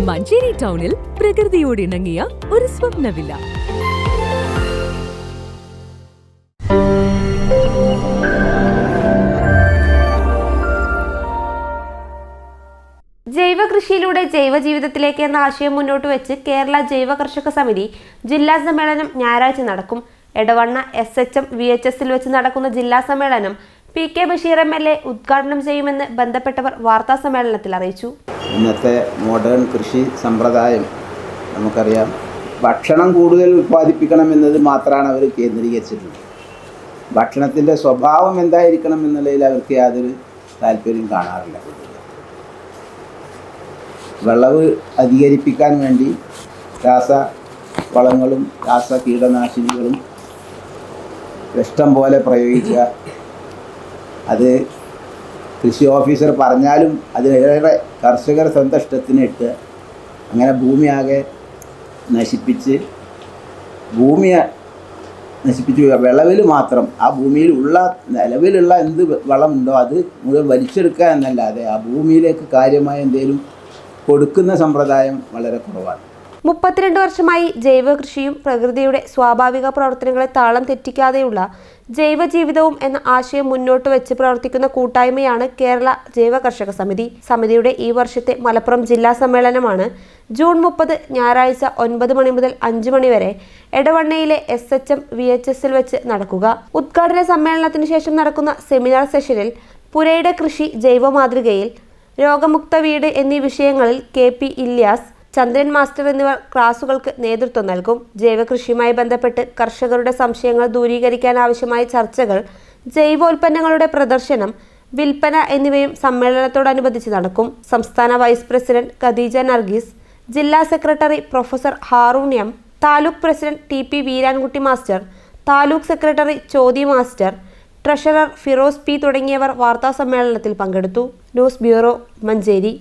മഞ്ചേരി ടൗണിൽ പ്രകൃതിയോട് ഇണങ്ങിയ ഒരു സ്വപ്ന വില്ല. ജൈവ കൃഷിയിലൂടെ ജൈവ ജീവിതത്തിലേക്ക് എന്ന ആശയം മുന്നോട്ട് വെച്ച് കേരള ജൈവ കർഷക സമിതി ജില്ലാ സമ്മേളനം ഞായറാഴ്ച നടക്കും. എടവണ്ണ SHM VHSൽ വെച്ച് നടക്കുന്ന ജില്ലാ സമ്മേളനം PK ബഷീർ MLA ഉദ്ഘാടനം ചെയ്യുമെന്ന് ബന്ധപ്പെട്ടവർ വാർത്താ സമ്മേളനത്തിൽ അറിയിച്ചു. ഇന്നത്തെ മോഡേൺ കൃഷി സമ്പ്രദായം നമുക്കറിയാം, ഭക്ഷണം കൂടുതൽ ഉൽപ്പാദിപ്പിക്കണം എന്നത് മാത്രമാണ് അവർ കേന്ദ്രീകരിച്ചിട്ടുള്ളത്. ഭക്ഷണത്തിൻ്റെ സ്വഭാവം എന്തായിരിക്കണം എന്നുള്ളതിൽ അവർക്ക് യാതൊരു താല്പര്യം കാണാറില്ല. വിളവ് അധികരിപ്പിക്കാൻ വേണ്ടി രാസവളങ്ങളും രാസ കീടനാശിനികളും ഇഷ്ടം പോലെ പ്രയോഗിക്കുക. അത് കൃഷി ഓഫീസർ പറഞ്ഞാലും അതിലേറെ കർഷകർ സ്വന്തം ഇഷ്ടത്തിന് ഇട്ട് അങ്ങനെ ഭൂമിയാകെ നശിപ്പിച്ച് വിളവിൽ മാത്രം ആ ഭൂമിയിലുള്ള നിലവിലുള്ള എന്ത് വളമുണ്ടോ അത് മുഴുവൻ വലിച്ചെടുക്കുക എന്നല്ലാതെ ആ ഭൂമിയിലേക്ക് കാര്യമായ എന്തെങ്കിലും കൊടുക്കുന്ന സമ്പ്രദായം വളരെ കുറവാണ്. 32 വർഷമായി ജൈവ കൃഷിയും പ്രകൃതിയുടെ സ്വാഭാവിക പ്രവർത്തനങ്ങളെ താളം തെറ്റിക്കാതെയുള്ള ജൈവ ജീവിതവും എന്ന ആശയം മുന്നോട്ട് വെച്ച് പ്രവർത്തിക്കുന്ന കൂട്ടായ്മയാണ് കേരള ജൈവ കർഷക സമിതി. സമിതിയുടെ ഈ വർഷത്തെ മലപ്പുറം ജില്ലാ സമ്മേളനമാണ് ജൂൺ 30 ഞായറാഴ്ച 9 മണി മുതൽ 5 മണി വരെ എടവണ്ണയിലെ SHM VHSൽ വെച്ച് നടക്കുക. ഉദ്ഘാടന സമ്മേളനത്തിന് ശേഷം നടക്കുന്ന സെമിനാർ സെഷനിൽ പുരയുടെ കൃഷി ജൈവ മാതൃകയിൽ, രോഗമുക്ത വീട് എന്നീ വിഷയങ്ങളിൽ KP ഇല്യാസ്, ചന്ദ്രൻ മാസ്റ്റർ എന്നിവർ ക്ലാസുകൾക്ക് നേതൃത്വം നൽകും. ജൈവകൃഷിയുമായി ബന്ധപ്പെട്ട് കർഷകരുടെ സംശയങ്ങൾ ദൂരീകരിക്കാൻ ആവശ്യമായ ചർച്ചകൾ, ജൈവോൽപ്പന്നങ്ങളുടെ പ്രദർശനം, വിൽപ്പന എന്നിവയും സമ്മേളനത്തോടനുബന്ധിച്ച് നടക്കും. സംസ്ഥാന വൈസ് പ്രസിഡന്റ് ഖദീജ നർഗീസ്, ജില്ലാ secretary professor Haroon M, taluk president TP Veerankutty master, taluk secretary Chothi master, treasurer Firoz P തുടങ്ങിയവർ വാർത്താ സമ്മേളനത്തിൽ പങ്കെടുത്തു. News bureau, Manjeri.